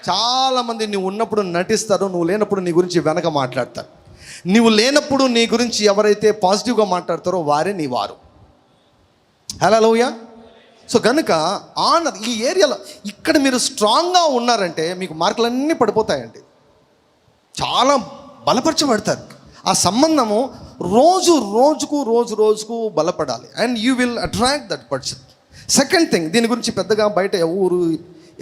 చాలామంది నువ్వు ఉన్నప్పుడు నటిస్తారు, నువ్వు లేనప్పుడు నీ గురించి వెనక మాట్లాడతారు. నువ్వు లేనప్పుడు నీ గురించి ఎవరైతే పాజిటివ్గా మాట్లాడతారో వారే నీ వారు. హల్లెలూయా. సో కనుక ఈ ఏరియాలో ఇక్కడ మీరు స్ట్రాంగ్గా ఉన్నారంటే మీకు మార్కులన్నీ పడిపోతాయండి. చాలా బలపరచబడతారు. ఆ సంబంధము రోజు రోజుకు బలపడాలి. And you will attract that person. Second thing, దీని గురించి పెద్దగా బయట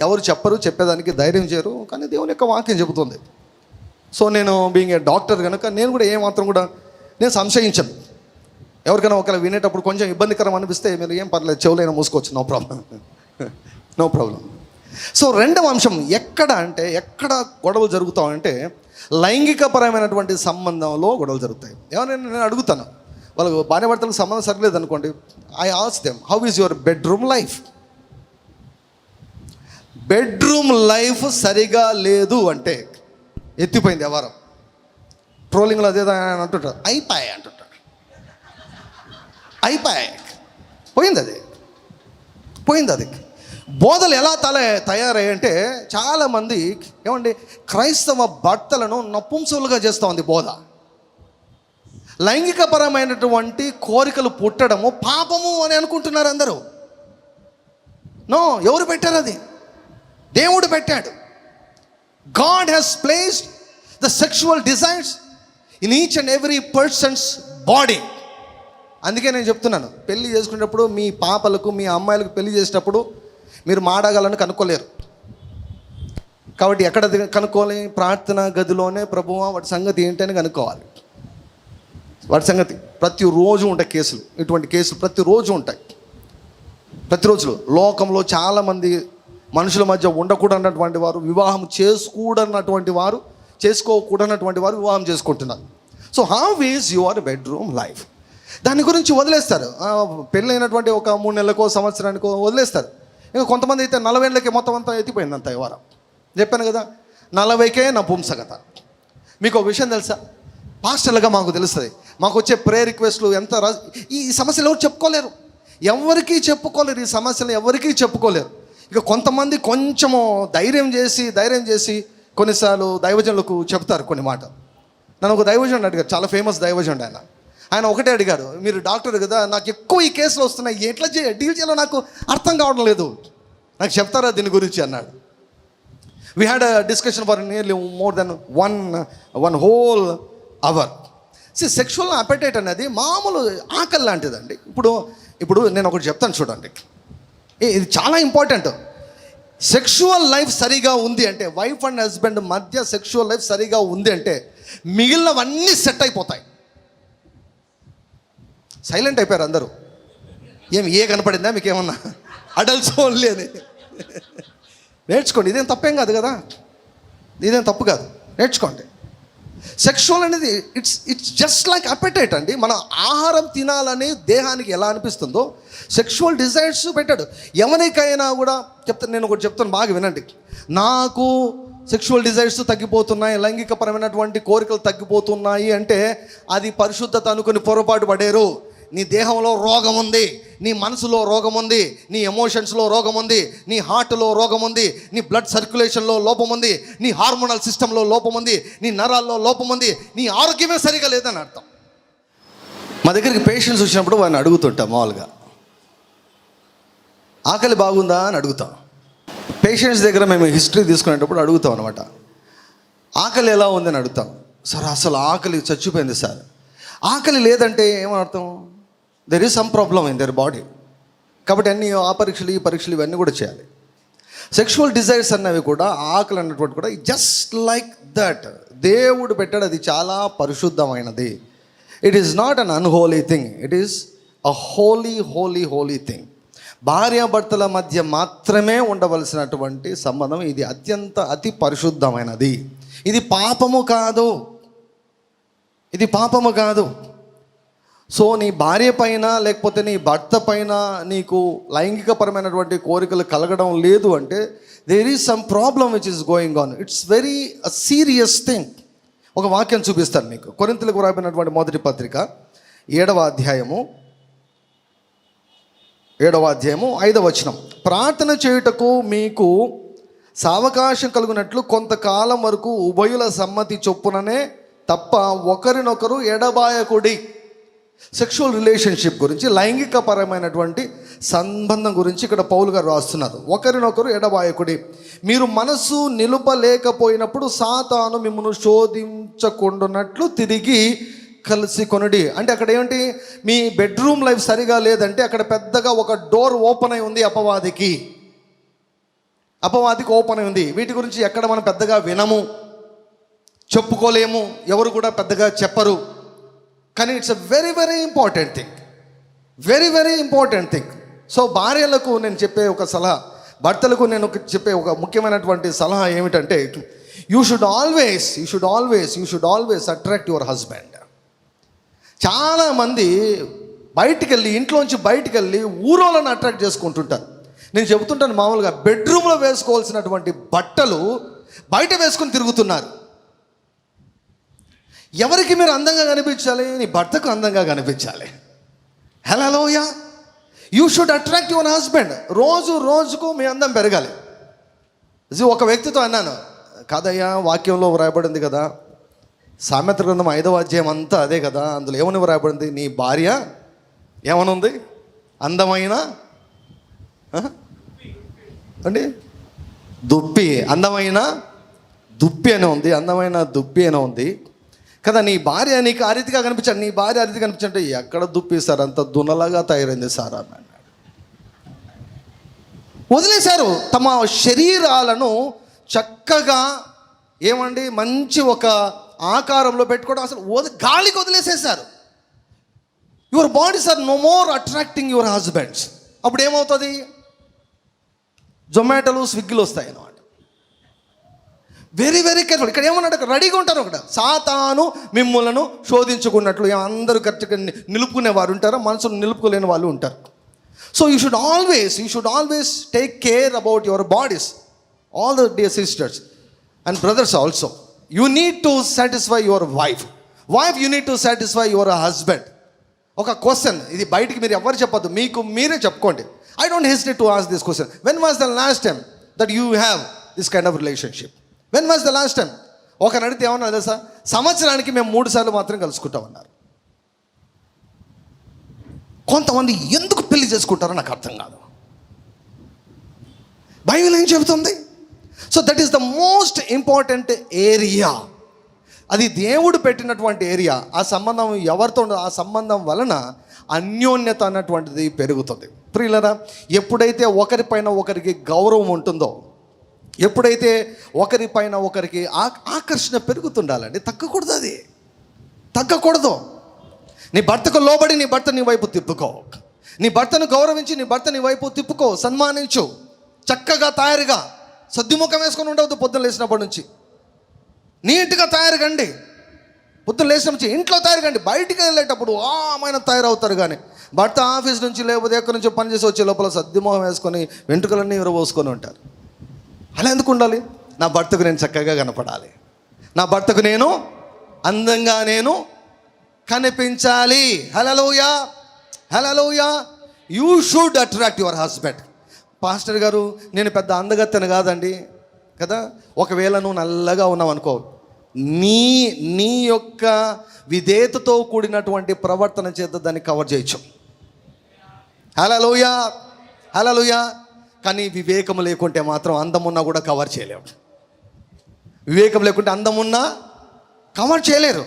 ఎవరు చెప్పరు, చెప్పేదానికి ధైర్యం చేయరు, కానీ దేవుని యొక్క వాక్యం చెబుతుంది. సో నేను బీయింగ్ ఏ డాక్టర్ కనుక నేను కూడా ఏమాత్రం కూడా నేను సంశయించను. ఎవరికైనా ఒకవేళ వినేటప్పుడు కొంచెం ఇబ్బందికరం అనిపిస్తే మీరు ఏం పర్లేదు, చెవులైనా మూసుకోవచ్చు, నో ప్రాబ్లం. సో రెండవ అంశం ఎక్కడ గొడవలు జరుగుతాయంటే లైంగికపరమైనటువంటి సంబంధంలో గొడవలు జరుగుతాయి. ఏమైనా నేను అడుగుతాను, వాళ్ళకు భార్యాభర్తలకు సంబంధం సరిలేదు అనుకోండి, I ask them, how is your bedroom life? Bedroom life సరిగా లేదు అంటే ఎత్తిపోయింది ఎవరం. ట్రోలింగ్లో అదేదో ఆయన అంటుంటారు, అయిపోయాయి అంటుంటాడు. పోయింది అది. బోధలు ఎలా తయారయ్యంటే చాలామంది ఏమండి క్రైస్తవ భర్తలను నపుంసకులుగా చేస్తూ ఉంది బోధ. లైంగికపరమైనటువంటి కోరికలు పుట్టడము పాపము అని అనుకుంటున్నారు అందరూ. నో, ఎవరు పెట్టారు? అది దేవుడు పెట్టాడు. God has placed the sexual desires in each and every persons body. అందుకే నేను చెప్తున్నాను, పెళ్లి చేసుకునేటప్పుడు మీ పాపలకు, మీ అమ్మాయిలకు పెళ్లి చేసేటప్పుడు మీరు మాడగలను కనుక్కోలేరు. కాబట్టి ఎక్కడ కనుక్కోవాలి? ప్రార్థన గదిలోనే ప్రభువా వాటి సంగతి ఏంటని కనుక్కోవాలి. వాటి సంగతి ప్రతిరోజు ఉంటాయి కేసులు, ఇటువంటి కేసులు ప్రతిరోజు ఉంటాయి. ప్రతిరోజు లోకంలో చాలామంది మనుషుల మధ్య ఉండకూడనటువంటి వారు, వివాహం చేసుకోకూడనటువంటి వారు వివాహం చేసుకుంటున్నారు. So how is your bedroom life? దాని గురించి వదిలేస్తారు. పెళ్ళైనటువంటి ఒక 3 నెలలకో సంవత్సరానికో వదిలేస్తారు. ఇంకా కొంతమంది అయితే 40 ఏళ్ళకే మొత్తం అంతా ఎత్తిపోయిందంత వ్యవహారం. చెప్పాను కదా, 40కే నపుంసకత. మీకు ఒక విషయం తెలుసా? పాస్టర్లుగా మాకు తెలుస్తుంది, మాకు వచ్చే ప్రేయర్ రిక్వెస్ట్లు ఎంత ఈ సమస్యలు ఎవరికి చెప్పుకోలేరు. ఈ సమస్యలు ఎవరికీ చెప్పుకోలేరు. ఇక కొంతమంది కొంచెము ధైర్యం చేసి కొన్నిసార్లు దైవజనులకు చెప్తారు కొన్ని మాట. నన్ను ఒక దైవజనుడు అడిగారు, చాలా ఫేమస్ దైవజనుడు ఆయన ఒకటే అడిగారు, మీరు డాక్టర్ కదా, నాకు ఎక్కువ ఈ కేసులు వస్తున్నాయి, ఎట్లా డీల్ చేయాలో నాకు అర్థం కావడం లేదు, నాకు చెప్తారా దీని గురించి అన్నాడు. We had a discussion for nearly more than one whole hour. Sexual appetite అనేది మామూలు ఆకలి లాంటిదండి. ఇప్పుడు నేను ఒకటి చెప్తాను చూడండి, ఇది చాలా ఇంపార్టెంట్. సెక్షువల్ లైఫ్ సరిగా ఉంది అంటే, వైఫ్ అండ్ హస్బెండ్ మధ్య సెక్షువల్ లైఫ్ సరిగా ఉంది అంటే మిగిలినవన్నీ సెట్ అయిపోతాయి. సైలెంట్ అయిపోయారు అందరూ. ఏ కనపడిందా మీకు ఏమన్నా? అడల్ట్స్ ఓన్లీ అని నేర్చుకోండి. ఇదేం తప్పేం కాదు కదా, ఇదేం తప్పు కాదు, నేర్చుకోండి. సెక్షువల్ అనేది ఇట్స్ జస్ట్ లైక్ అపెటైట్ అండి. మన ఆహారం తినాలని దేహానికి ఎలా అనిపిస్తుందో సెక్షువల్ డిజైర్స్ పెట్టాడు. ఎవరికైనా కూడా నేను ఒకటి చెప్తాను, బాగా వినండి. నాకు సెక్షువల్ డిజైర్స్ తగ్గిపోతున్నాయి, లైంగికపరమైనటువంటి కోరికలు తగ్గిపోతున్నాయి అంటే అది పరిశుద్ధత అనుకుని పొరపాటు పడేరు. నీ దేహంలో రోగం ఉంది, నీ మనసులో రోగం ఉంది, నీ ఎమోషన్స్లో రోగం ఉంది, నీ హార్ట్లో రోగం ఉంది, నీ బ్లడ్ సర్క్యులేషన్లో లోపం ఉంది, నీ హార్మోనల్ సిస్టంలో లోపం ఉంది, నీ నరాల్లో లోపం ఉంది, నీ ఆరోగ్యమే సరిగా లేదని అర్థం. మా దగ్గరికి పేషెంట్స్ వచ్చినప్పుడు వాడిని అడుగుతుంటాం, మామూలుగా ఆకలి బాగుందా అని అడుగుతాం. పేషెంట్స్ దగ్గర మేము హిస్టరీ తీసుకునేటప్పుడు అడుగుతాం అనమాట, ఆకలి ఎలా ఉందని అడుగుతాం. సార్ అసలు ఆకలి చచ్చిపోయింది సార్. ఆకలి లేదంటే ఏమర్థం? There is some problem in their body. కాబట్టి అన్ని ఆ పరీక్షలు ఈ పరీక్షలు ఇవన్నీ కూడా చేయాలి. సెక్షువల్ డిజైర్స్ అన్నవి కూడా, ఆకలి అన్నటువంటి కూడా జస్ట్ లైక్ దట్ దేవుడు పెట్టాడు. అది చాలా పరిశుద్ధమైనది. It is not an unholy thing, it is a holy thing. భార్యాభర్తల మధ్య మాత్రమే ఉండవలసినటువంటి సంబంధం ఇది. అతి పరిశుద్ధమైనది. ఇది పాపము కాదు. సో నీ భార్య పైన లేకపోతే నీ భర్త పైన నీకు లైంగికపరమైనటువంటి కోరికలు కలగడం లేదు అంటే there is some problem which is going on. Its very serious thing. ఒక వాక్యం చూపిస్తాను మీకు. కొరింథీయులకు రాసినటువంటి మొదటి పత్రిక 7వ అధ్యాయము 5వ వచనం. ప్రార్థన చేయుటకు మీకు సావకాశం కలుగునట్లు కొంతకాలం వరకు ఉభయుల సమ్మతి చొప్పుననే తప్ప ఒకరినొకరు ఎడబాయకుడి. సెక్షువల్ రిలేషన్షిప్ గురించి, లైంగికపరమైనటువంటి సంబంధం గురించి ఇక్కడ పౌలు గారు రాస్తున్నారు. ఒకరినొకరు ఎడబాయకుడి. మీరు మనసు నిలుపలేకపోయినప్పుడు సాతాను మిమ్మల్ని శోధించకుండానట్లు తిరిగి కలిసి కొనుడి. అంటే అక్కడ ఏమిటి, మీ బెడ్రూమ్ లైఫ్ సరిగా లేదంటే అక్కడ పెద్దగా ఒక డోర్ ఓపెన్ అయి ఉంది అపవాదికి ఓపెన్ అయి ఉంది. వీటి గురించి ఎక్కడ మనం పెద్దగా వినము, చెప్పుకోలేము, ఎవరు కూడా పెద్దగా చెప్పరు. కానీ it's a very very important thing, very important thing. So భార్యలకు నేను చెప్పే ఒక సలహా, భర్తలకు నేను చెప్పే ఒక ముఖ్యమైనటువంటి సలహా ఏమిటంటే, you should always attract your husband. చాలామంది ఇంట్లోంచి బయటికి వెళ్ళి ఊరోళ్ళని అట్రాక్ట్ చేసుకుంటుంటారు. నేను చెబుతుంటాను, మామూలుగా బెడ్రూమ్లో వేసుకోవాల్సినటువంటి బట్టలు బయట వేసుకొని తిరుగుతున్నారు. ఎవరికి మీరు అందంగా కనిపించాలి? నీ భర్తకు అందంగా కనిపించాలి. Hallelujah. You should attract your husband. రోజుకు మీ అందం పెరగాలి. ఒక వ్యక్తితో అన్నాను, కాదయ్యా వాక్యంలో వ్రాయబడింది కదా, సామెత గ్రంథం 5వ అధ్యాయం అంతా అదే కదా, అందులో ఏమని వ్రాయబడింది? నీ భార్య ఏమనుంది? అందమైన అండి దుప్పి, అందమైన దుప్పి అని ఉంది, అందమైన దుప్పి అని ఉంది కదా. నీ భార్య నీకు ఆ రీతిగా కనిపించాడు, నీ భార్య ఆ రీతిగా కనిపించంటే ఎక్కడ దుప్పి సార్, అంత దున్నలాగా తయారైంది సార్ అన్నాడు. వదిలేశారు తమ శరీరాలను చక్కగా ఏమండి మంచి ఒక ఆకారంలో పెట్టుకోవడం, అసలు గాలికి వదిలేసేశారు. Your bodies are no more attracting your husbands. అప్పుడు ఏమవుతుంది? జొమాటోలు, స్విగ్గీలు వస్తాయి అన్నమాట. Very careful. ఇక్కడ ఏమన్నాడు, రెడీగా ఉంటారు. ఒకటి సాతాను మిమ్ములను శోధించుకున్నట్లు. అందరూ కరెక్ట్గా నిలుపుకునే వారు ఉంటారు, మనసును నిలుపుకోలేని వాళ్ళు ఉంటారు. So you should always take care about your bodies. All the dear sisters and brothers also, you need to satisfy your wife. You need to satisfy your husband. ఒక క్వశ్చన్, ఇది బయటికి మీరు ఎవరు చెప్పద్దు, మీకు మీరే చెప్పుకోండి. I don't hesitate to ask this question. When was the last time that you have this kind of relationship? When was the last time? ఒకరిని అడిగితే ఏమన్నా తెలుసా, సంవత్సరానికి మేము 3 సార్లు మాత్రం కలుసుకుంటామన్నారు. కొంతమంది ఎందుకు పెళ్లి చేసుకుంటారో నాకు అర్థం కాదు. బైబిల్ ఏం చెబుతుంది? So that is the most important area. అది దేవుడు పెట్టినటువంటి ఏరియా. ఆ సంబంధం ఎవరితో ఉండదు, ఆ సంబంధం వలన అన్యోన్యత అన్నటువంటిది పెరుగుతుంది. ప్రియులరా, ఎప్పుడైతే ఒకరిపైన ఒకరికి గౌరవం ఉంటుందో, ఎప్పుడైతే ఒకరిపైన ఒకరికి ఆకర్షణ పెరుగుతుండాలండి, తగ్గకూడదు. నీ భర్తకు లోబడి నీ భర్త నీ వైపు తిప్పుకో. నీ భర్తను గౌరవించి నీ భర్త నీ వైపు తిప్పుకో, సన్మానించు. చక్కగా తయారుగా సద్దిముఖం వేసుకొని ఉండవద్దు. పొద్దున్న లేచినప్పటి నుంచి నీట్గా తయారుగండి. పొద్దున్న లేచిన నుంచి ఇంట్లో తయారుగండి. బయటికి వెళ్ళేటప్పుడు ఆమెన తయారవుతారు. కానీ భర్త ఆఫీస్ నుంచి లేకపోతే ఎక్కడి నుంచో పని చేసి వచ్చే లోపల సద్దిమోహం వేసుకొని వెంట్రుకలన్నీ విరబోసుకొని ఉంటారు. అలా ఎందుకు ఉండాలి? నా భర్తకు నేను చక్కగా కనపడాలి, నా భర్తకు నేను అందంగా నేను కనిపించాలి. Hallelujah. You should attract your husband. Pastor గారు, నేను పెద్ద అందగత్తెను కాదండి కదా. ఒకవేళ నువ్వు నల్లగా ఉన్నావు అనుకో, నీ యొక్క విధేయతతో కూడినటువంటి ప్రవర్తన చేత దాన్ని కవర్ చేయొచ్చు. హల్లెలూయా. కానీ వివేకం లేకుంటే మాత్రం అందమున్నా కూడా కవర్ చేయలేము. వివేకం లేకుంటే అందమున్నా కవర్ చేయలేరు.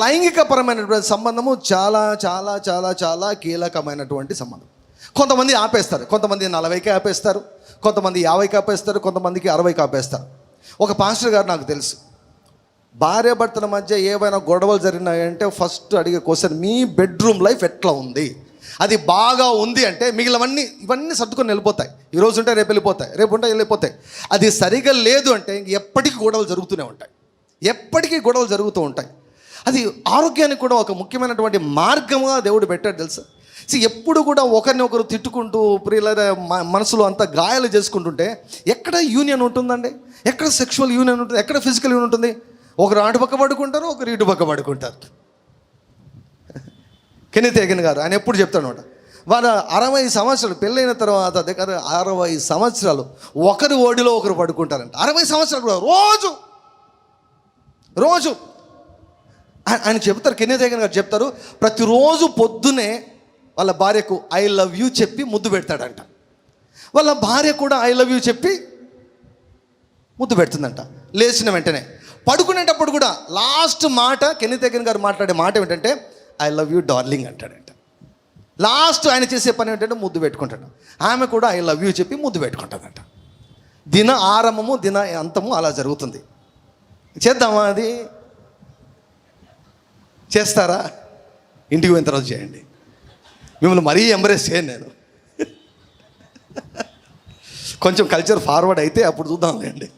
లైంగికపరమైనటువంటి సంబంధము చాలా చాలా చాలా చాలా కీలకమైనటువంటి సంబంధం. కొంతమంది ఆపేస్తారు, కొంతమంది 40కి ఆపేస్తారు, కొంతమంది 50కి ఆపేస్తారు, కొంతమందికి 60కి ఆపేస్తారు. ఒక పాస్టర్ గారు నాకు తెలుసు, భార్యాభర్తల మధ్య ఏవైనా గొడవలు జరిగినాయంటే ఫస్ట్ అడిగే క్వశ్చన్, మీ బెడ్రూమ్ లైఫ్ ఎట్లా ఉంది? అది బాగా ఉంది అంటే ఇవన్నీ సర్దుకొని వెళ్ళిపోతాయి. ఈరోజు ఉంటే రేపు వెళ్ళిపోతాయి, రేపు ఉంటే వెళ్ళిపోతాయి. అది సరిగా లేదు అంటే ఎప్పటికీ గొడవలు జరుగుతూనే ఉంటాయి, ఎప్పటికీ గొడవలు జరుగుతూ ఉంటాయి. అది ఆరోగ్యానికి కూడా ఒక ముఖ్యమైనటువంటి మార్గంగా దేవుడు పెట్టాడు తెలుసా. ఎప్పుడు కూడా ఒకరిని ఒకరు తిట్టుకుంటూ ప్రియుల మనసులో అంతా గాయాలు చేసుకుంటుంటే ఎక్కడ యూనియన్ ఉంటుందండి? ఎక్కడ సెక్షువల్ యూనియన్ ఉంటుంది? ఎక్కడ ఫిజికల్ యూనియన్ ఉంటుంది? ఒకరు అటు పక్క పడుకుంటారు, ఒకరు ఇటు పక్క పడుకుంటారు. కెనెత్ హేగిన్ గారు ఆయన ఎప్పుడు చెప్తాడు అనమాట, వాళ్ళ 60 సంవత్సరాలు పెళ్ళైన తర్వాత దగ్గర 60 సంవత్సరాలు ఒకరి ఓడిలో ఒకరు పడుకుంటారంట. 60 సంవత్సరాలు కూడా రోజు ఆయన చెప్తారు. కెన్నెత్ హేగిన్ గారు చెప్తారు, ప్రతిరోజు పొద్దునే వాళ్ళ భార్యకు ఐ లవ్ యూ చెప్పి ముద్దు పెడతాడంట. వాళ్ళ భార్య కూడా ఐ లవ్ యూ చెప్పి ముద్దు పెడుతుందంట. లేచిన వెంటనే పడుకునేటప్పుడు కూడా లాస్ట్ మాట కెన్నెత్ హేగిన్ గారు మాట్లాడే మాట ఏమిటంటే ఐ లవ్ యూ డార్లింగ్ అంటాడంట. లాస్ట్ ఆయన చేసే పని ఏంటంటే ముద్దు పెట్టుకుంటాడు. ఆమె కూడా ఐ లవ్ యూ చెప్పి ముద్దు పెట్టుకుంటుందంట. దిన ఆరంభము దిన అంతము అలా జరుగుతుంది. చేద్దామా? అది చేస్తారా? ఇంటికి పోయిన తర్వాత చేయండి. మిమ్మల్ని మరీ ఎంబ్రేస్ చేయను నేను. కొంచెం కల్చర్ ఫార్వర్డ్ అయితే అప్పుడు చూద్దాంలేండి.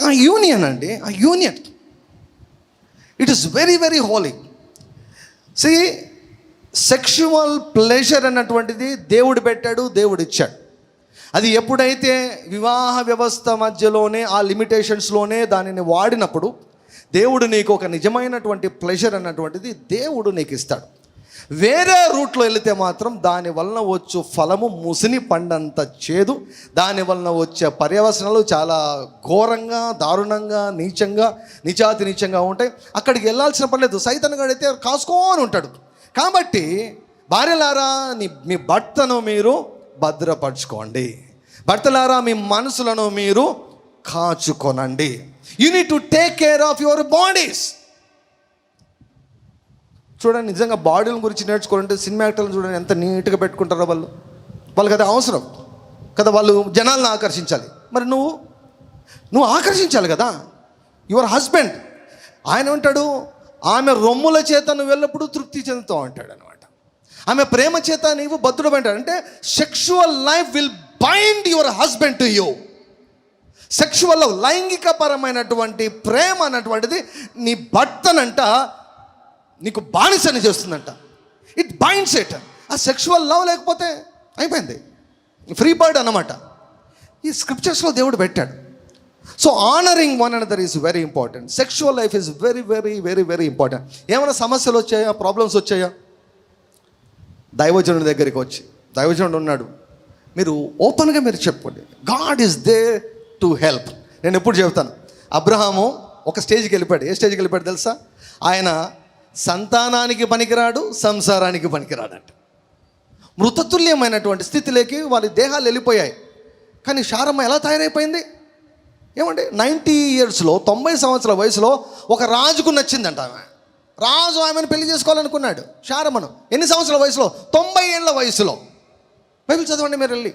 ఆ యూనియన్ అండి, ఆ union it is very very holy. Sexual pleasure అన్నటువంటిది దేవుడు పెట్టాడు, దేవుడు ఇచ్చాడు. అది ఎప్పుడైతే వివాహ వ్యవస్థ మధ్యలోనే ఆ లిమిటేషన్స్లోనే దానిని వాడినప్పుడు దేవుడు నీకు ఒక నిజమైనటువంటి ప్లెజర్ అన్నటువంటిది దేవుడు నీకు ఇస్తాడు. వేరే రూట్లో వెళితే మాత్రం దాని వలన వచ్చు ఫలము ముసిని పండంత చేదు, దాని వలన వచ్చే పర్యవసనాలు చాలా ఘోరంగా, దారుణంగా, నీచాతి నీచంగా ఉంటాయి. అక్కడికి వెళ్ళాల్సిన పర్లేదు. సైతానుగాడైతే కాసుకోని ఉంటాడు. కాబట్టి భార్యలారా, మీ భర్తను మీరు భద్రపరచుకోండి. భర్తలారా, మీ మనసులను మీరు కాచుకోనండి. You need to take care of your bodies. చూడండి, నిజంగా బాడీల గురించి నేర్చుకోవాలంటే సినిమా యాక్టర్లను చూడండి ఎంత నీట్గా పెట్టుకుంటారో వాళ్ళకి అది అవసరం కదా. వాళ్ళు జనాలను ఆకర్షించాలి. మరి నువ్వు ఆకర్షించాలి కదా. యువర్ హస్బెండ్ ఆయన ఉంటాడు, ఆమె రొమ్ముల చేత నువ్వు ఎల్లప్పుడూ తృప్తి చెందుతావు అంటాడు అనమాట. ఆమె ప్రేమ చేత నీవు భద్రుడు అంటాడు. అంటే sexual life will bind your husband to you. Sexual love, లైంగికపరమైనటువంటి ప్రేమ అన్నటువంటిది నీ భర్తనంట నీకు బానిసని చేస్తుందంట. It binds it. ఆ సెక్షువల్ లవ్ లేకపోతే అయిపోయింది, ఫ్రీ బర్డ్ అన్నమాట. ఈ స్క్రిప్చర్స్లో దేవుడు పెట్టాడు. So honouring one another is very important. Sexual life is very very very very important. ఏమైనా సమస్యలు వచ్చాయా, ప్రాబ్లమ్స్ వచ్చాయా, దైవజనుడి దగ్గరికి వచ్చి, దైవజనుడు ఉన్నాడు, మీరు ఓపెన్గా మీరు చెప్పండి. God is there to help. నేను ఎప్పుడు చెబుతాను, అబ్రహాము ఒక స్టేజ్కి వెళ్ళిపోయాడు. ఏ స్టేజ్కి వెళ్ళిపోయాడు తెలుసా? ఆయన సంతానానికి పనికిరాడు, సంసారానికి పనికిరాడంట. మృతతుల్యమైనటువంటి స్థితిలోకి వాళ్ళ దేహాలు వెళ్ళిపోయాయి. కానీ శారమ్మ ఎలా తయారైపోయింది ఏమండి? 90 ఇయర్స్లో, 90 సంవత్సరాల వయసులో ఒక రాజుకు నచ్చిందంట ఆమె. రాజు ఆమెను పెళ్లి చేసుకోవాలనుకున్నాడు శారమ్మను. ఎన్ని సంవత్సరాల వయసులో? 90 ఏళ్ళ వయసులో. బైబిల్ చదవండి మీరు వెళ్ళి.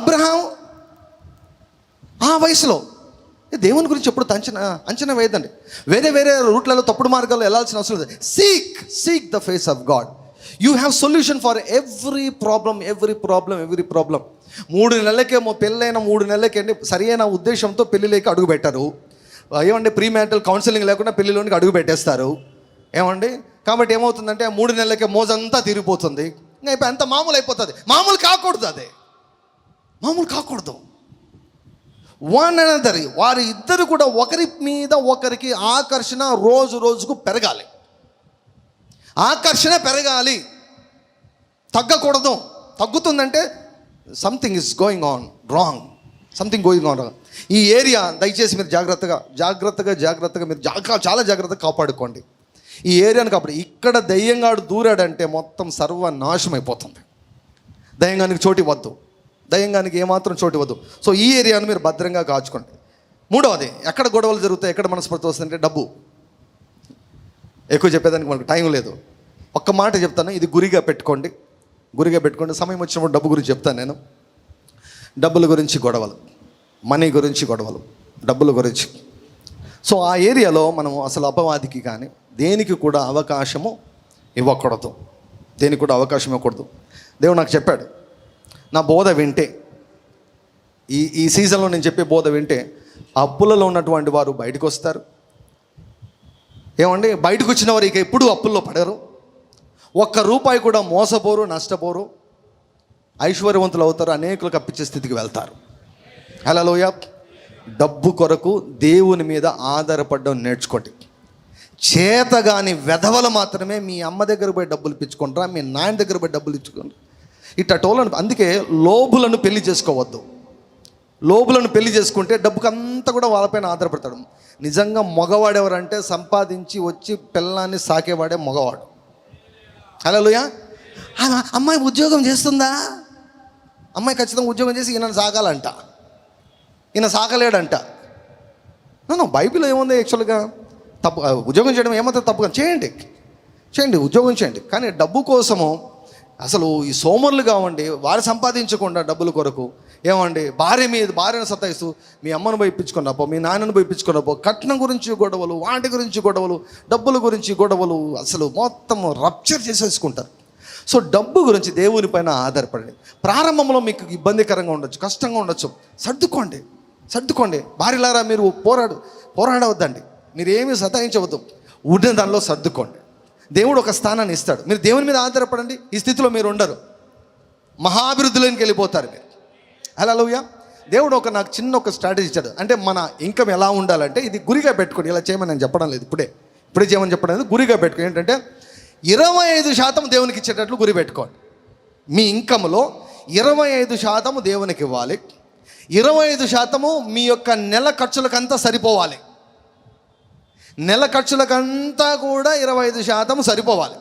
అబ్రహాం ఆ వయసులో దేవుని గురించి ఎప్పుడు అంచనా వేయదండి. వేరే రూట్లలో తప్పుడు మార్గాల్లో వెళ్ళాల్సిన అవసరం లేదు. Seek the face of God. You have solution for every problem. 3 నెలలకేమో పెళ్ళైన 3 నెలలకేంటి సరైన ఉద్దేశంతో పెళ్ళిలోకి అడుగు పెట్టారు. ఏమండి, ప్రీ మ్యారిటల్ కౌన్సిలింగ్ లేకుండా పెళ్ళిలోనికి అడుగు పెట్టేస్తారు. ఏమండి, కాబట్టి ఏమవుతుందంటే 3 నెలలకే మోజంతా తిరిగిపోతుంది. ఇంకా అంత మామూలు అయిపోతుంది. మామూలు కాకూడదు. వన్ అనదర్, వారి ఇద్దరు కూడా ఒకరి మీద ఒకరికి ఆకర్షణ రోజుకు పెరగాలి. ఆకర్షణ పెరగాలి, తగ్గకూడదు. తగ్గుతుందంటే something is going on wrong. ఈ ఏరియా దయచేసి మీరు జాగ్రత్తగా మీరు చాలా జాగ్రత్తగా కాపాడుకోండి. ఈ ఏరియాను కాపాడు. ఇక్కడ దయ్యంగాడు దూరాడంటే మొత్తం సర్వనాశం అయిపోతుంది. దయ్యంగానికి చోటు ఇవ్వద్దు. దయ్యంగానికి ఏమాత్రం చోటు ఇవ్వద్దు. సో ఈ ఏరియాను మీరు భద్రంగా కాచుకోండి. 3వది, ఎక్కడ గొడవలు జరుగుతాయి, ఎక్కడ మనస్పర్ధ వస్తుందంటే డబ్బు. ఎక్కువ చెప్పేదానికి మనకు టైం లేదు. ఒక్క మాట చెప్తాను, ఇది గురిగా పెట్టుకోండి. సమయం వచ్చినప్పుడు డబ్బు గురించి చెప్తాను నేను. డబ్బుల గురించి గొడవలు, మనీ గురించి గొడవలు, డబ్బుల గురించి. సో ఆ ఏరియాలో మనం అసలు అపవాదికి కానీ దేనికి కూడా అవకాశము ఇవ్వకూడదు. దేవుడు నాకు చెప్పాడు, నా బోధ వింటే, ఈ సీజన్లో నేను చెప్పే బోధ వింటే అప్పులలో ఉన్నటువంటి వారు బయటకు వస్తారు. ఏమండి, బయటకు వచ్చిన వారు ఇక ఎప్పుడు అప్పుల్లో పడరు. ₹1 కూడా మోసపోరు, నష్టపోరు, ఐశ్వర్యవంతులు అవుతారు, అనేకులకు అప్పించే స్థితికి వెళ్తారు. హల్లెలూయా. డబ్బు కొరకు దేవుని మీద ఆధారపడడం నేర్చుకోండి. చేతగాని వెధవలు మాత్రమే మీ అమ్మ దగ్గర పోయి డబ్బులు ఇప్పించుకుంటారా, మీ నాయన దగ్గర పోయి డబ్బులు ఇచ్చుకుంటారా. ఇట్లా టోలను. అందుకే లోబులను పెళ్లి చేసుకోవద్దు. లోబులను పెళ్లి చేసుకుంటే డబ్బుకి అంతా కూడా వాళ్ళపైన ఆధారపడతాడు. నిజంగా మగవాడు ఎవరంటే సంపాదించి వచ్చి పిల్లాన్ని సాకేవాడే మగవాడు. హల్లెలూయా. అమ్మాయి ఉద్యోగం చేస్తుందా? అమ్మాయి ఖచ్చితంగా ఉద్యోగం చేసి ఈయన సాగాలంట, ఈయన సాగలేడంట. నన్ను బైబిల్ ఏముంది యాక్చువల్గా? తప్పు ఉద్యోగం చేయడం ఏమంతా తప్పుగా చేయండి, ఉద్యోగం చేయండి. కానీ డబ్బు కోసము అసలు ఈ సోమరులు కావండి, వారు సంపాదించకుండా డబ్బుల కొరకు ఏమండి భార్యను సతాయిస్తూ మీ అమ్మను పోయిపించుకున్నపో, మీ నాన్నను పోయిపించుకున్నపో, కట్నం గురించి గొడవలు, వాటి గురించి గొడవలు, డబ్బుల గురించి గొడవలు, అసలు మొత్తం రప్చర్ చేసేసుకుంటారు. సో డబ్బు గురించి దేవుని పైన ఆధారపడండి. ప్రారంభంలో మీకు ఇబ్బందికరంగా ఉండొచ్చు, కష్టంగా ఉండొచ్చు. సర్దుకోండి. భార్యలారా మీరు పోరాడవద్దండి, మీరు ఏమీ సతాయించవద్దు. ఉన్న దానిలో సర్దుకోండి. దేవుడు ఒక స్థానాన్ని ఇస్తాడు. మీరు దేవుని మీద ఆధారపడండి. ఈ స్థితిలో మీరు ఉండరు, మహాభివృద్ధిలోకి వెళ్ళిపోతారు మీరు. హల్లెలూయా. దేవుడు నాకు చిన్న స్ట్రాటజీ ఇచ్చాడు. అంటే మన ఇన్కమ్ ఎలా ఉండాలంటే, ఇది గురిగా పెట్టుకోండి. ఇలా చేయమని నేను చెప్పడం లేదు, ఇప్పుడే చేయమని చెప్పడం లేదు. గురిగా పెట్టుకోండి. ఏంటంటే 25% దేవునికి ఇచ్చేటట్లు గురి పెట్టుకోండి. మీ ఇన్కమ్లో 25% దేవునికి ఇవ్వాలి. 25% మీ యొక్క నెల ఖర్చులకంతా సరిపోవాలి. నెల ఖర్చులకంతా కూడా 25% సరిపోవాలి.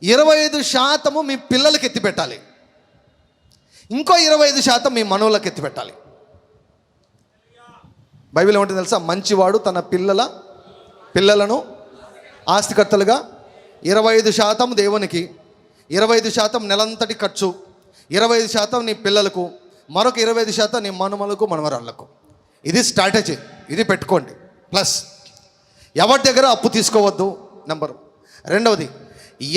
25% మీ పిల్లలకి ఎత్తి పెట్టాలి. ఇంకో 25% మీ మనవులకు ఎత్తి పెట్టాలి. బైబిల్ ఏమంటుంది తెలుసా? మంచివాడు తన పిల్లలను ఆస్తికర్తలుగా 25% దేవునికి, 25% నెలంతటి ఖర్చు, 25% నీ పిల్లలకు, మరొక 25% నీ మనుమలకు మనవరాళ్లకు. ఇది స్ట్రాటజీ, ఇది పెట్టుకోండి. ప్లస్ ఎవరి దగ్గర అప్పు తీసుకోవద్దు. నెంబర్ 2,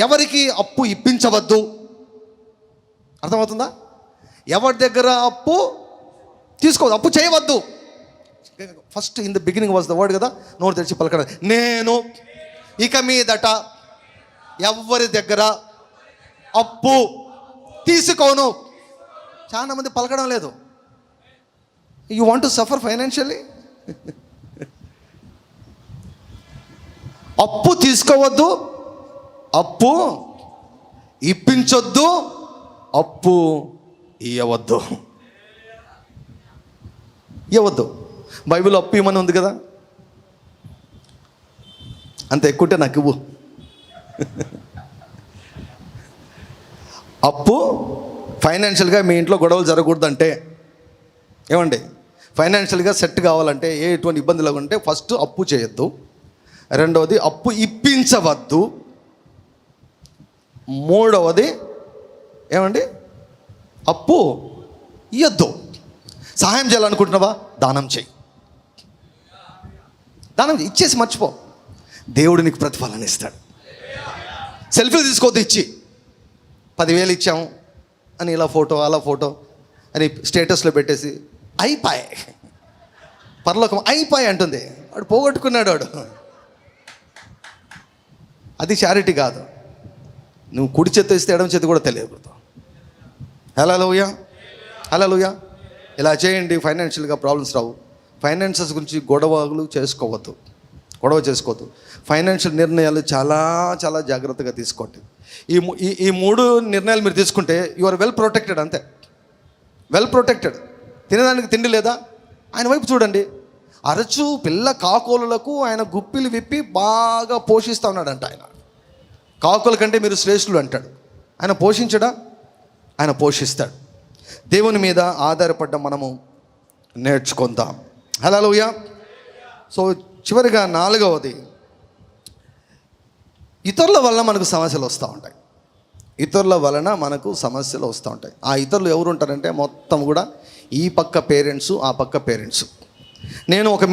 ఎవరికి అప్పు ఇప్పించవద్దు. అర్థమవుతుందా? ఎవరి దగ్గర అప్పు తీసుకోవద్దు, అప్పు చేయవద్దు. First in the beginning was the word కదా, నోరు తెరిచి పలకడం. నేను ఇక మీదట ఎవరి దగ్గర అప్పు తీసుకోను. చాలా మంది పలకడం లేదు. You want to suffer financially? అప్పు తీసుకోవద్దు, అప్పు ఇప్పించొద్దు, అప్పు ఇవ్వద్దు. బైబిల్ అప్పు ఇవ్వమని ఉంది కదా, అంత ఎక్కువంటే నాకు ఇవ్వు. అప్పు ఫైనాన్షియల్గా మీ ఇంట్లో గొడవలు జరగకూడదంటే, ఏమండి, ఫైనాన్షియల్గా సెట్ కావాలంటే, ఎటువంటి ఇబ్బంది లేకుంటే ఫస్ట్ అప్పు చేయొద్దు. 2వది అప్పు ఇప్పించవద్దు. 3వది ఏమండి, అప్పు ఇవ్వద్దు. సహాయం చేయాలనుకుంటున్నావా? దానం చేయి. ఇచ్చేసి మర్చిపో, దేవుడు నీకు ప్రతిఫలాన్ని ఇస్తాడు. సెల్ఫీలు తీసుకోవద్దు. ఇచ్చి 10,000 ఇచ్చాము అని ఇలా ఫోటో అలా ఫోటో అని స్టేటస్లో పెట్టేసి అయిపోయి పరలోకం అయిపోయి అంటుంది. వాడు పోగొట్టుకున్నాడు వాడు. అది చారిటీ కాదు. నువ్వు కుడి చేత్తో ఇస్తే ఎడమ చేతి కూడా తెలియదు. హల్లెలూయా. ఇలా చేయండి, ఫైనాన్షియల్గా ప్రాబ్లమ్స్ రావు. ఫైనాన్సెస్ గురించి గొడవ చేసుకోవద్దు. ఫైనాన్షియల్ నిర్ణయాలు చాలా చాలా జాగ్రత్తగా తీసుకోండి. ఈ 3 నిర్ణయాలు మీరు తీసుకుంటే యు ఆర్ వెల్ ప్రొటెక్టెడ్. అంతే, వెల్ ప్రొటెక్టెడ్. తినడానికి తిండి లేదా? ఆయన వైపు చూడండి. అరచు పిల్ల కాకోలులకు ఆయన గుప్పిలు విప్పి బాగా పోషిస్తూ ఉన్నాడంట. ఆయన కాకుల కంటే మీరు శ్రేష్ఠులు అంటాడు. ఆయన పోషించడా? ఆయన పోషిస్తాడు. దేవుని మీద ఆధారపడ్డ మనము నేర్చుకుందాం. హల్లెలూయా. సో చివరిగా 4వది, ఇతరుల వలన మనకు సమస్యలు వస్తూ ఉంటాయి. ఆ ఇతరులు ఎవరు ఉంటారంటే మొత్తం కూడా ఈ పక్క పేరెంట్స్, ఆ పక్క పేరెంట్స్. నేను ఒక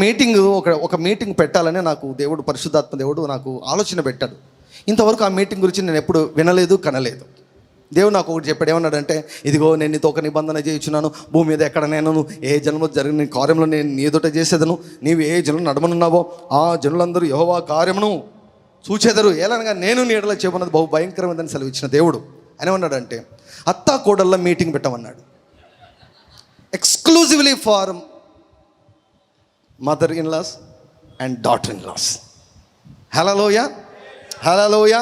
మీటింగ్ పెట్టాలని నాకు దేవుడు, పరిశుద్ధాత్మ దేవుడు నాకు ఆలోచన పెట్టాడు. ఇంతవరకు ఆ మీటింగ్ గురించి నేను ఎప్పుడు వినలేదు, కనలేదు. దేవుడు నాకు ఒకటి చెప్పాడు. ఏమన్నాడంటే, ఇదిగో నేను నీతో ఒక నిబంధన చేయించున్నాను. భూమి మీద ఎక్కడ నేను ఏ జన్మలో జరిగిన కార్యంలో నేను నీ ఎదుట చేసేదను. నీవు ఏ జనులు నడమనున్నావో ఆ జనులందరూ యెహోవా కార్యమును చూచెదరు. ఏలనగా నేను నీ ఎడల చేయమన్నది బహు భయంకరమైనదని సెలవిచ్చిన దేవుడు. అని ఏమన్నాడంటే, అత్తా కోడళ్ళ మీటింగ్ పెట్టమన్నాడు. Exclusively for mother in laws and daughter in laws. Hallelujah, hallelujah.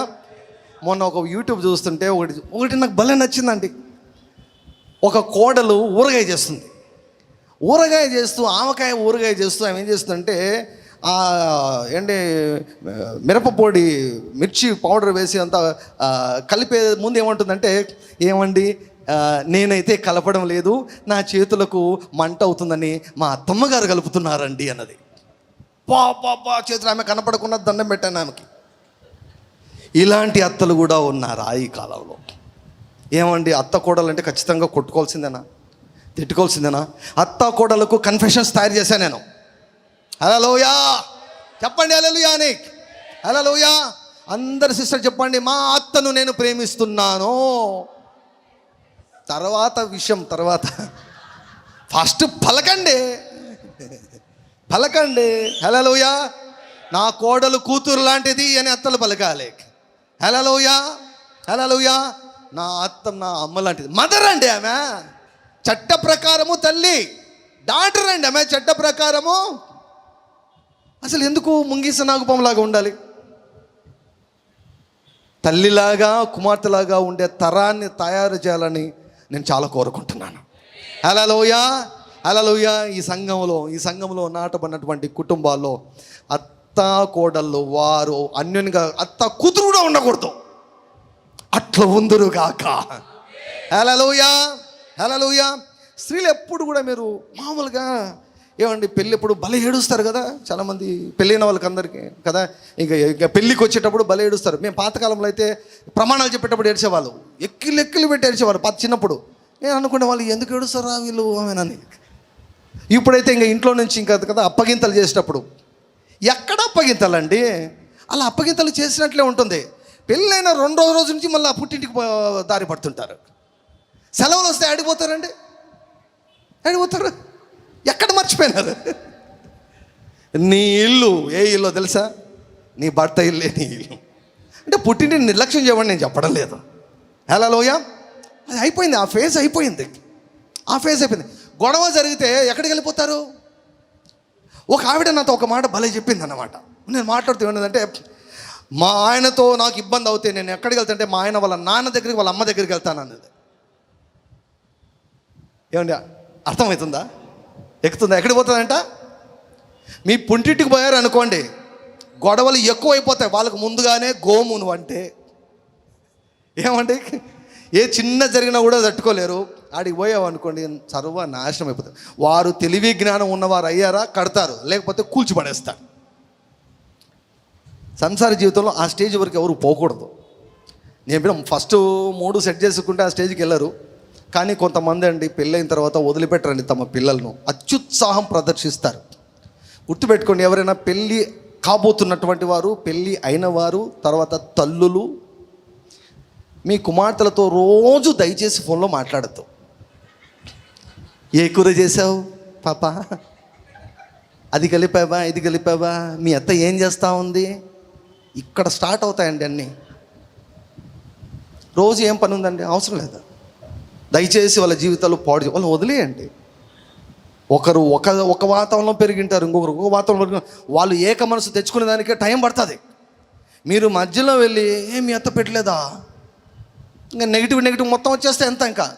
మొన్న ఒక యూట్యూబ్ చూస్తుంటే ఒకటి నాకు భలే నచ్చిందండి. ఒక కోడలు ఊరగాయ చేస్తుంది. ఊరగాయ చేస్తూ, ఆవకాయ ఊరగాయ చేస్తూ ఆమె ఏం చేస్తుందంటే ఏంటి మిరపపొడి, మిర్చి పౌడర్ వేసి అంతా కలిపే ముందు ఏమంటుందంటే, ఏమండి నేనైతే కలపడం లేదు, నా చేతులకు మంట అవుతుందని మా అత్తమ్మగారు కలుపుతున్నారండి అన్నది. పాపా చేతులు ఆమె కనపడకుండా దండం పెట్టాను ఆమెకి. ఇలాంటి అత్తలు కూడా ఉన్నారా ఈ కాలంలో? ఏమండి అత్త కోడలు అంటే ఖచ్చితంగా కొట్టుకోవాల్సిందేనా, తిట్టుకోవాల్సిందేనా? అత్త కోడలకు కన్ఫెషన్స్ తయారు చేశాను నేను. హల్లెలూయా చెప్పండి, హల్లెలూయా అని. హల్లెలూయా. అందరు సిస్టర్ చెప్పండి, మా అత్తను నేను ప్రేమిస్తున్నాను. తర్వాత విషయం తర్వాత, ఫస్ట్ పలకండి. హల్లెలూయా. నా కోడలు కూతురు లాంటిది అని అత్తలు పలకాలి. హల్లెలూయా, హల్లెలూయా. నా అత్త నా అమ్మ లాంటిది. మదర్ అండి ఆమె, చట్ట ప్రకారము తల్లి. డాటర్ అండి ఆమె, చట్ట ప్రకారము. అసలు ఎందుకు ముంగీస నాగుపంలాగా ఉండాలి? తల్లిలాగా కుమార్తెలాగా ఉండే తరాన్ని తయారు చేయాలని నేను చాలా కోరుకుంటున్నాను. హల్లెలూయా, హల్లెలూయా. ఈ సంఘంలో నాటబడినటువంటి కుటుంబాల్లో అత్త కోడళ్ళు వారు అన్యోన్యంగా, అత్త కూతురు కూడా ఉండకూడదు, అట్లా ఉందురుగాక. హల్లెలూయా, హల్లెలూయా. స్త్రీలు ఎప్పుడు కూడా మీరు మామూలుగా ఏమండి పెళ్ళి ఎప్పుడు భలే ఏడుస్తారు కదా చాలామంది, పెళ్ళైన వాళ్ళకి అందరికీ కదా. ఇంకా పెళ్ళికి వచ్చేటప్పుడు భలే ఏడుస్తారు. మేము పాతకాలంలో అయితే ప్రమాణాలు చెప్పేటప్పుడు ఏడ్చేవాళ్ళు, ఎక్కిలు పెట్టి ఏడ్చేవాళ్ళు చిన్నప్పుడు. నేను అనుకునే వాళ్ళు ఎందుకు ఏడుస్తారా వీళ్ళు ఆమెనని. ఇప్పుడైతే ఇంకా ఇంట్లో నుంచి ఇంకా కదా అప్పగింతలు చేసేటప్పుడు, ఎక్కడ అప్పగింతలండి, అలా అప్పగింతలు చేసినట్లే ఉంటుంది. పెళ్ళైన 2 రోజుల నుంచి మళ్ళీ పుట్టింటికి దారి పడుతుంటారు. సెలవులు వస్తే ఆడిపోతారండి, ఆడిపోతారు. ఎక్కడ మర్చిపోయినారు? నీ ఇల్లు ఏ ఇల్లు తెలుసా? నీ భర్త ఇల్లే నీ ఇల్లు. అంటే పుట్టింటిని నిర్లక్ష్యం చేయమని నేను చెప్పడం లేదు. హల్లెలూయా. అది అయిపోయింది, ఆ ఫేజ్ అయిపోయింది. గొడవ జరిగితే ఎక్కడికి వెళ్ళిపోతారు? ఒక ఆవిడ నాతో ఒక మాట భలే చెప్పింది అన్నమాట. నేను మాట్లాడుతూ ఏమన్నదంటే, మా ఆయనతో నాకు ఇబ్బంది అవుతే నేను ఎక్కడికి వెళ్తానంటే మా ఆయన వాళ్ళ నాన్న దగ్గరికి, వాళ్ళ అమ్మ దగ్గరికి వెళ్తాను అన్నది. ఏమండి అర్థమవుతుందా? ఎక్కుతుందా? ఎక్కడికి పోతుందంట? మీ పుంటింటికి పోయారు అనుకోండి, గొడవలు ఎక్కువైపోతాయి. వాళ్ళకు ముందుగానే గోమును అంటే ఏమండి, ఏ చిన్న జరిగినా కూడా తట్టుకోలేరు. ఆడికి పోయావు అనుకోండి సర్వనాశనం అయిపోతుంది. వారు తెలివి జ్ఞానం ఉన్నవారు అయ్యారా కడతారు, లేకపోతే కూల్చిపడేస్తారు. సంసార జీవితంలో ఆ స్టేజ్ వరకు ఎవరు పోకూడదు. నేను ఫస్ట్ 3 సెట్ చేసుకుంటే ఆ స్టేజ్కి వెళ్ళరు. కానీ కొంతమంది అండి పెళ్ళైన తర్వాత వదిలిపెట్టరండి తమ పిల్లలను, అత్యుత్సాహం ప్రదర్శిస్తారు. గుర్తుపెట్టుకోండి, ఎవరైనా పెళ్ళి కాబోతున్నటువంటి వారు, పెళ్ళి అయిన వారు, తర్వాత తల్లులు, మీ కుమార్తెలతో రోజు దయచేసి ఫోన్లో మాట్లాడద్దు. ఏ కూర చేసావు పాప, అది కలిపావా, ఇది కలిపావా, మీ అత్త ఏం చేస్తూ ఉంది, ఇక్కడ స్టార్ట్ అవుతాయండి అన్నీ. రోజు ఏం పని ఉందండి, అవసరం లేదా. దయచేసి వాళ్ళ జీవితాలు పాడు వాళ్ళు వదిలేయండి. ఒకరు ఒక వాతావరణంలో పెరిగింటారు, ఇంకొకరు ఒక వాతావరణంలో. వాళ్ళు ఏక మనసు తెచ్చుకునే దానికే టైం పడుతుంది. మీరు మధ్యలో వెళ్ళి మీ అత్త పెట్టలేదా, ఇంకా నెగిటివ్ మొత్తం వచ్చేస్తే ఎంత. ఇంకా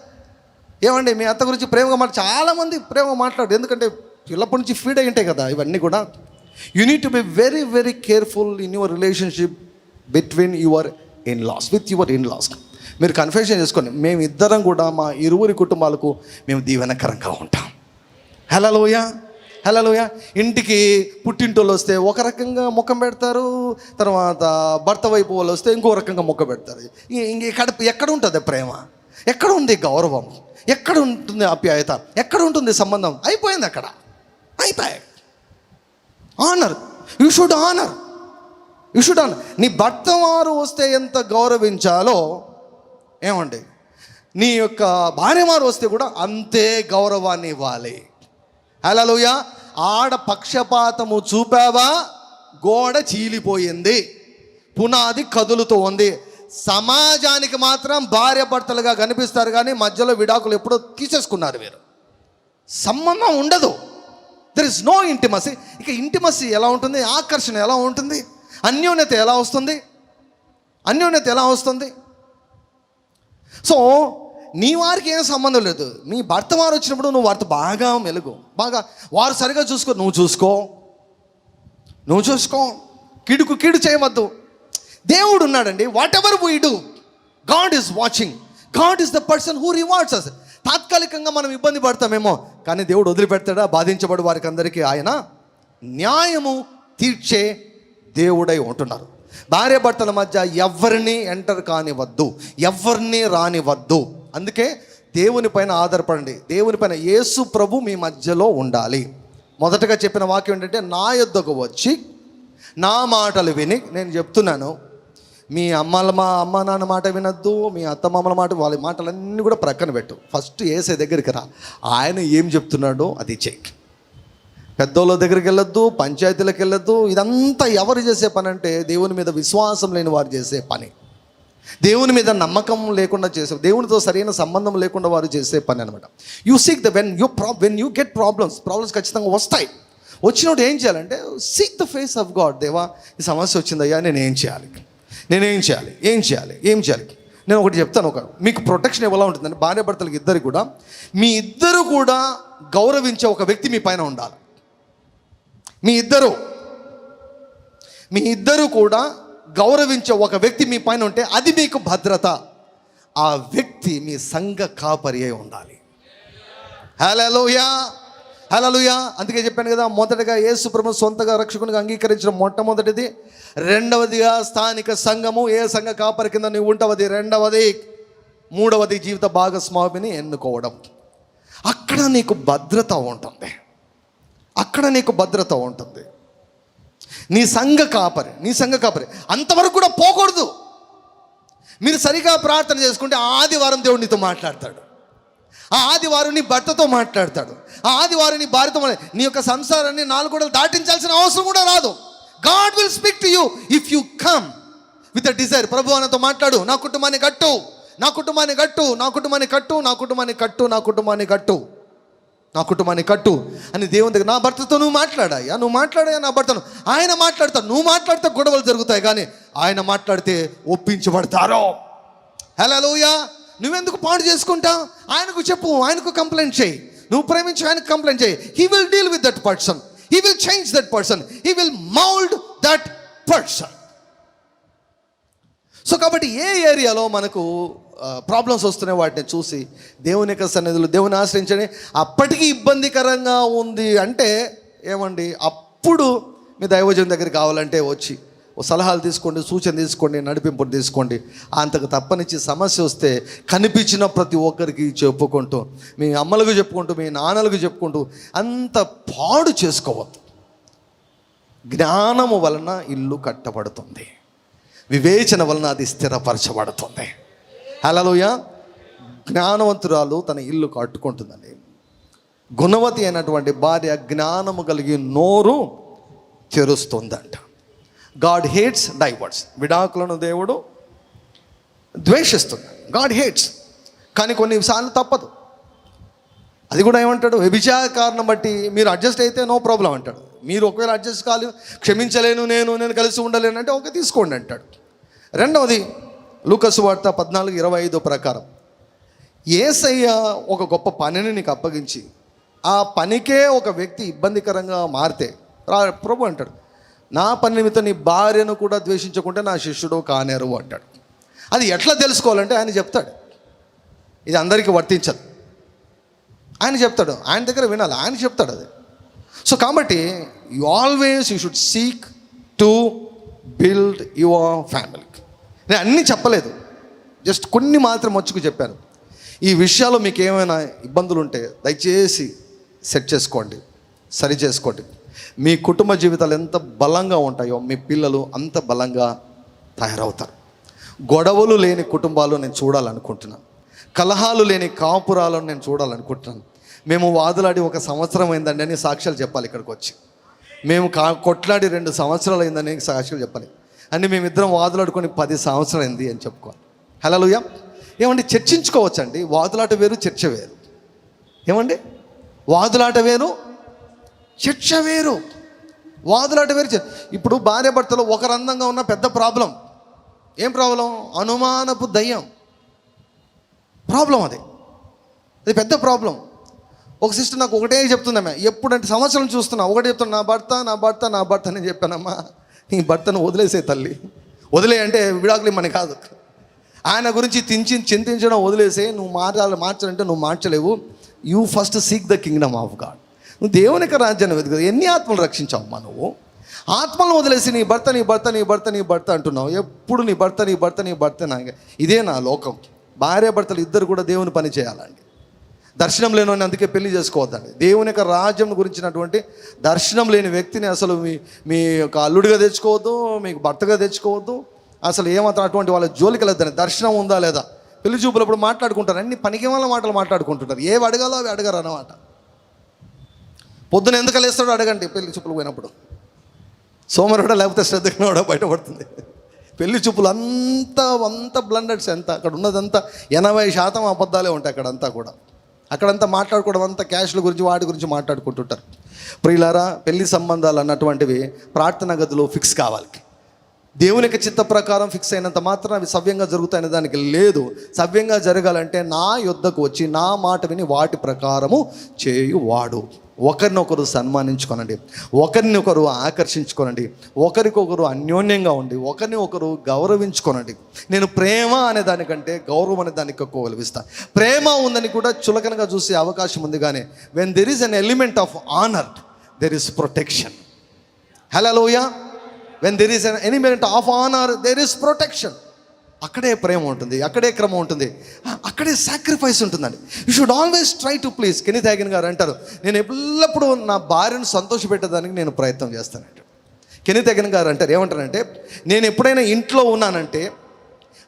ఏమండి మీ అత్త గురించి ప్రేమగా చాలామంది ప్రేమగా మాట్లాడు, ఎందుకంటే పిల్లప్పటి నుంచి ఫీడ్ అయి ఉంటాయి కదా ఇవన్నీ కూడా. You need to be very very careful in your relationship between your in-laws, with your in-laws. మీరు కన్ఫెషన్ చేసుకోండి, మేమిద్దరం కూడా మా ఇరువురి కుటుంబాలకు మేము దీవెనకరంగా ఉంటాం. హల్లెలూయా, హల్లెలూయా. ఇంటికి పుట్టింటోళ్ళు వస్తే ఒక రకంగా ముఖం పెడతారు, తర్వాత భర్త వైపు వాళ్ళు వస్తే ఇంకో రకంగా ముఖం పెడతారు. ఎక్కడ ఉంటుంది ప్రేమ, ఎక్కడ ఉంది గౌరవం, ఎక్కడ ఉంటుంది ఆప్యాయత, ఎక్కడ ఉంటుంది సంబంధం? అయిపోయింది అక్కడ, అయిపోయాయి. Honour, you should honour. నీ భర్త వారు వస్తే ఎంత గౌరవించాలో, ఏమండి నీ యొక్క భార్యమారు వస్తే కూడా అంతే గౌరవాన్ని ఇవ్వాలి. హల్లెలూయా. ఆడ పక్షపాతము చూపావా, గోడ చీలిపోయింది, పునాది కదులుతూ ఉంది. సమాజానికి మాత్రం భార్య భర్తలుగా కనిపిస్తారు, కానీ మధ్యలో విడాకులు ఎప్పుడో తీసేసుకున్నారు వీరు. సంబంధం ఉండదు. There is no intimacy. ఇక ఇంటిమసీ ఎలా ఉంటుంది, ఆకర్షణ ఎలా ఉంటుంది? అన్యోన్యత ఎలా వస్తుంది? అన్యోన్యత ఎలా వస్తుంది? సో నీ వారికి ఏం సంబంధం లేదు. నీ భర్త వారు వచ్చినప్పుడు నువ్వు వారితో బాగా మెలుగు, బాగా వారు సరిగా చూసుకో, నువ్వు చూసుకో. కీడు చేయవద్దు. దేవుడు ఉన్నాడండి. Whatever we do, God is watching. God is the person who rewards us. తాత్కాలికంగా మనం ఇబ్బంది పడతామేమో, కానీ దేవుడు వదిలిపెడతాడా? బాధించబడి వారికి అందరికీ ఆయన న్యాయము తీర్చే దేవుడై ఉంటున్నారు. భార్య భర్తల మధ్య ఎవరిని ఎంటర్ కానివద్దు, ఎవరిని రానివద్దు. అందుకే దేవుని పైన ఆధారపడండి. దేవుని పైన యేసు ప్రభు మీ మధ్యలో ఉండాలి. మొదటగా చెప్పిన వాక్యం ఏంటంటే, నా యొద్దకు వచ్చి నా మాటలు విని. నేను చెప్తున్నాను, మీ అమ్మ నాన్న మాట వినొద్దు, మీ అత్తమామల మాట, వాళ్ళ మాటలన్నీ కూడా ప్రక్కన పెట్టు. ఫస్ట్ యేసే దగ్గరికి రా. ఆయన ఏం చెప్తున్నాడో అది చెయ్యి. పెద్దోళ్ళ దగ్గరికి వెళ్ళొద్దు, పంచాయతీలకు వెళ్ళొద్దు. ఇదంతా ఎవరు చేసే పని అంటే, దేవుని మీద విశ్వాసం లేని వారు చేసే పని, దేవుని మీద నమ్మకం లేకుండా చేసే, దేవునితో సరైన సంబంధం లేకుండా వారు చేసే పని అనమాట. You seek the when you get problems ఖచ్చితంగా వస్తాయి. వచ్చినప్పుడు ఏం చేయాలంటే, seek the face of God. దేవా, ఈ సమస్య వచ్చిందయ్యా, నేనేం చేయాలి? నేను ఒకటి చెప్తాను. మీకు ప్రొటెక్షన్ ఎలా ఉంటుందంటే, భార్య భర్తలకు ఇద్దరు కూడా, మీ ఇద్దరు కూడా గౌరవించే ఒక వ్యక్తి మీ పైన ఉండాలి. మీ ఇద్దరు కూడా గౌరవించే ఒక వ్యక్తి మీ పైన ఉంటే అది మీకు భద్రత. ఆ వ్యక్తి మీ సంఘ కాపరి అయి ఉండాలి. హల్లెలూయా. అందుకే చెప్పాను కదా, మొదటగా యేసు ప్రభు సొంతగా రక్షకునిగా అంగీకరించిన మొట్టమొదటిది. రెండవదిగా స్థానిక సంఘము, ఏ సంఘ కాపరి కింద నువ్వు ఉంటావది రెండవది. మూడవది జీవిత భాగస్వామిని ఎన్నుకోవడం. అక్కడ నీకు భద్రత ఉంటుంది. నీ సంఘ కాపరి అంతవరకు కూడా పోకూడదు. మీరు సరిగా ప్రార్థన చేసుకుంటే ఆదివారం దేవుడు నీతో మాట్లాడతాడు. ఆ ఆదివారం నీ భర్తతో మాట్లాడతాడు. ఆ ఆదివారం నీ భార్యతో నీ యొక్క సంసారాన్ని 4 గోడలు దాటించాల్సిన అవసరం కూడా రాదు. God will speak to you if you come with a desire. ప్రభు నాతో మాట్లాడు, నా కుటుంబాన్ని కట్టు అని దేవుని దగ్గర, నా భర్తతో నువ్వు మాట్లాడాయా నా భర్తను. ఆయన మాట్లాడతాడు. నువ్వు మాట్లాడితే గొడవలు జరుగుతాయి, కానీ ఆయన మాట్లాడితే ఒప్పించబడతారు. హల్లెలూయా. నువ్వెందుకు పాడు చేసుకుంటా? ఆయనకు చెప్పు, ఆయనకు కంప్లైంట్ చేయి. నువ్వు ప్రేమించి ఆయనకు కంప్లైంట్ చేయి. He will deal with that person. He will change that person. He will mould that person. So కాబట్టి ఏ ఏరియాలో మనకు ప్రాబ్లమ్స్ వస్తున్నాయి వాటిని చూసి దేవుని యొక్క సన్నిధిలో దేవుని ఆశ్రయించండి. అప్పటికీ ఇబ్బందికరంగా ఉంది అంటే ఏమండి, అప్పుడు మీ దైవజనం దగ్గరికి కావాలంటే వచ్చి సలహాలు తీసుకోండి, సూచన తీసుకోండి, నడిపింపుని తీసుకోండి. అంతకు తప్పనిచ్చి సమస్య వస్తే కనిపించిన ప్రతి ఒక్కరికి చెప్పుకుంటూ, మీ అమ్మలకు చెప్పుకుంటూ, మీ నాన్నలకు చెప్పుకుంటూ అంత పాడు చేసుకోవద్దు. జ్ఞానము వలన ఇల్లు కట్టబడుతుంది, వివేచన వలన అది స్థిరపరచబడుతుంది. హల్లెలూయా. జ్ఞానవంతురాలు తన ఇల్లు కట్టుకుంటుందండి. గుణవతి అయినటువంటి భార్య జ్ఞానము కలిగి నోరు తెరుస్తుందంట. God hates divorce. విడాకులను దేవుడు ద్వేషిస్తున్నాడు. God hates. కానీ కొన్నిసార్లు తప్పదు. అది కూడా ఏమంటాడు, వ్యభిచార కారణం బట్టి మీరు అడ్జస్ట్ అయితే నో ప్రాబ్లం అంటాడు. మీరు ఒకవేళ అడ్జస్ట్ కాదు, క్షమించలేను, నేను కలిసి ఉండలేను అంటే ఓకే తీసుకోండి అంటాడు. రెండవది లూకా సువార్త 14:25 ప్రకారం, యేసయ్య ఒక గొప్ప పనిని నీకు అప్పగించి ఆ పనికే ఒక వ్యక్తి ఇబ్బందికరంగా మారితే ప్రభు అంటాడు, నా పని నిమిత్తం నీ భార్యను కూడా ద్వేషించకుంటే నా శిష్యుడు కానేరు అంటాడు. అది ఎట్లా తెలుసుకోవాలంటే ఆయన చెప్తాడు. ఇది అందరికీ వర్తించదు. ఆయన చెప్తాడు, ఆయన దగ్గర వినాలి, ఆయన చెప్తాడు అది. సో కాబట్టి you always you should seek to build your family. నేను అన్నీ చెప్పలేదు, జస్ట్ కొన్ని మాత్రం వచ్చుకు చెప్పాను. ఈ విషయాల్లో మీకు ఏమైనా ఇబ్బందులు ఉంటే దయచేసి సెట్ చేసుకోండి, సరి చేసుకోండి. మీ కుటుంబ జీవితాలు ఎంత బలంగా ఉంటాయో మీ పిల్లలు అంత బలంగా తయారవుతారు. గొడవలు లేని కుటుంబాలు నేను చూడాలనుకుంటున్నాను. కలహాలు లేని కాపురాలను నేను చూడాలనుకుంటున్నాను. మేము వాదులాడి 1 సంవత్సరం అయిందండి అని సాక్ష్యాలు చెప్పాలి. ఇక్కడికి వచ్చి మేము కొట్లాడి 2 సంవత్సరాలు అయిందని సాక్ష్యాలు చెప్పాలి. అని మేమిద్దరం వాదులాడుకొని 10 సంవత్సరాలు అయింది అని చెప్పుకోవాలి. హల్లెలూయా. ఏమండి, చర్చించుకోవచ్చండి. వాదులాట వేరు, చర్చ వేరు. ఏమండి, వాదులాట వేరు, చర్చ వేరు. వాదులాట వేరు. ఇప్పుడు భార్య భర్తలో ఒకరు అందంగా ఉన్న పెద్ద ప్రాబ్లం. ఏం ప్రాబ్లం? అనుమానపు దయ్యం ప్రాబ్లం. అది పెద్ద ప్రాబ్లం. ఒక సిస్టర్ నాకు ఒకటే చెప్తుందమ్మా, ఎప్పుడంటే సంవత్సరం చూస్తున్నా ఒకటే చెప్తున్నా, నా భర్త నా భర్త నా భర్త అని చెప్పానమ్మా. నీ భర్తను వదిలేసే తల్లి, వదిలే అంటే విడాకులు ఇమ్మని కాదు, ఆయన గురించి చింతించడం వదిలేసే. నువ్వు మార్చాలంటే నువ్వు మార్చలేవు. You first seek the kingdom of God. నువ్వు దేవుని యొక్క రాజ్యాన్ని వెతుకు. ఎన్ని ఆత్మలు రక్షించావమ్మా నువ్వు? ఆత్మలను వదిలేసి నీ భర్త నీ భర్త నీ భర్త నీ భర్త అంటున్నావు. ఎప్పుడు నీ భర్త నీ భర్త నీ భర్త ఇదే నా లోకం. భార్య భర్తలు ఇద్దరు కూడా దేవుని పని చేయాలండి. దర్శనం లేని అందుకే పెళ్లి చేసుకోవద్దండి. దేవుని యొక్క రాజ్యం గురించినటువంటి దర్శనం లేని వ్యక్తిని అసలు మీ యొక్క అల్లుడిగా తెచ్చుకోవద్దు, మీకు భర్తగా తెచ్చుకోవద్దు. అసలు ఏమాత్రం అటువంటి వాళ్ళ జోలికి వెళ్ళొద్దండి. దర్శనం ఉందా లేదా? పెళ్లి చూపులు ఇప్పుడు మాట్లాడుకుంటారు, అన్ని పనికి వాళ్ళ మాటలు మాట్లాడుకుంటుంటారు. ఏవి అడగాలో అవి అడగరు అన్నమాట. పొద్దున ఎందుకు లేస్తాడో అడగండి పెళ్లి చూపులు పోయినప్పుడు. సోమరుడా లేకపోతే శ్రద్ధగా కూడా బయటపడుతుంది. పెళ్లి చూపులు అంత బ్లండర్స్. ఎంత అక్కడ ఉన్నదంతా 80% అబద్ధాలే ఉంటాయి. అక్కడంతా మాట్లాడుకోవడం అంతా క్యాష్ల గురించి వాటి గురించి మాట్లాడుకుంటుంటారు. ప్రియులారా, పెళ్లి సంబంధాలు అన్నటువంటివి ప్రార్థన గదిలో ఫిక్స్ కావాలి. దేవుని యొక్క చిత్త ప్రకారం ఫిక్స్ అయినంత మాత్రం అవి సవ్యంగా జరుగుతాయనే దానికి లేదు. సవ్యంగా జరగాలంటే నా యొద్దకు వచ్చి నా మాట విని వాటి ప్రకారము చేయువాడు. ఒకరినొకరు సన్మానించుకోనండి, ఒకరినొకరు ఆకర్షించుకోనండి, ఒకరికొకరు అన్యోన్యంగా ఉండి ఒకరిని ఒకరు గౌరవించుకోనండి. నేను ప్రేమ అనే దానికంటే గౌరవం అనే దానికి ఎక్కువ విలువిస్తాను. ప్రేమ ఉందని కూడా చులకనగా చూసే అవకాశం ఉంది. కానీ when there is an element of honour there is protection. Hallelujah. When there is an element of honour there is protection. అక్కడే ప్రేమ ఉంటుంది, అక్కడే క్రమం ఉంటుంది, అక్కడే సాక్రిఫైస్ ఉంటుందండి. You should always try to please. Kenneth Hagin గారు అంటారు, నేను ఎల్లప్పుడూ నా భార్యను సంతోషపెట్టడానికి నేను ప్రయత్నం చేస్తానంట. కెనీత్ హ్యాగిన్ గారు అంటారు, ఏమంటారంటే, నేను ఎప్పుడైనా ఇంట్లో ఉన్నానంటే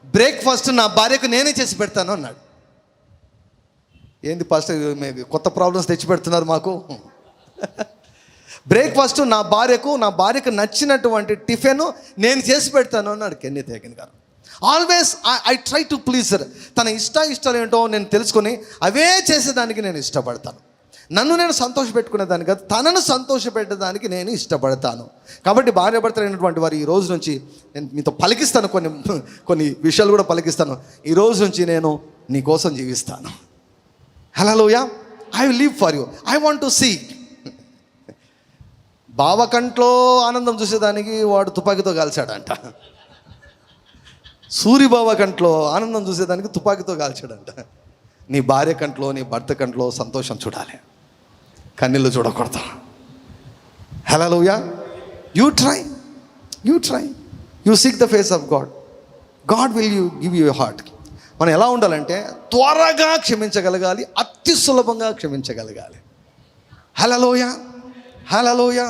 బ్రేక్ఫాస్ట్ నా భార్యకు నేనే చేసి పెడతాను అన్నాడు. ఏంది ఫస్ట్ కొత్త ప్రాబ్లమ్స్ తెచ్చి పెడుతున్నారు మాకు. బ్రేక్ఫాస్ట్ నా భార్యకు నచ్చినటువంటి టిఫిన్ నేను చేసి పెడతాను అన్నాడు కెనీత్ హ్యాగిన్ గారు. Always I try to please her. తన ఇష్టాలు ఏంటో నేను తెలుసుకొని అవే చేసేదానికి నేను ఇష్టపడతాను. నన్ను నేను సంతోషపెట్టుకునేదానికి కాదు, తనను సంతోషపెట్టడానికి నేను ఇష్టపడతాను. కాబట్టి భార్యాభర్తలు అయినటువంటి వారు ఈ రోజు నుంచి నేను మీతో పలికిస్తాను, కొన్ని విషయాలు కూడా పలికిస్తాను. ఈ రోజు నుంచి నేను నీ కోసం జీవిస్తాను. Hallelujah. I will live for you. I want to see. బావ కంట్లో ఆనందం చూసేదానికి వాడు తుపాకీతో కాల్చాడంట. సూరిబావ కంట్లో ఆనందం చూసేదానికి తుపాకీతో కాల్చాడంట. నీ భార్య కంట్లో నీ భర్త కంట్లో సంతోషం చూడాలి, కన్నీళ్ళు చూడకూడదు. Hallelujah. You try, you seek the face of God. God will give you heart. మనం ఎలా ఉండాలంటే త్వరగా క్షమించగలగాలి, అతి సులభంగా క్షమించగలగాలి. హల్లెలూయా.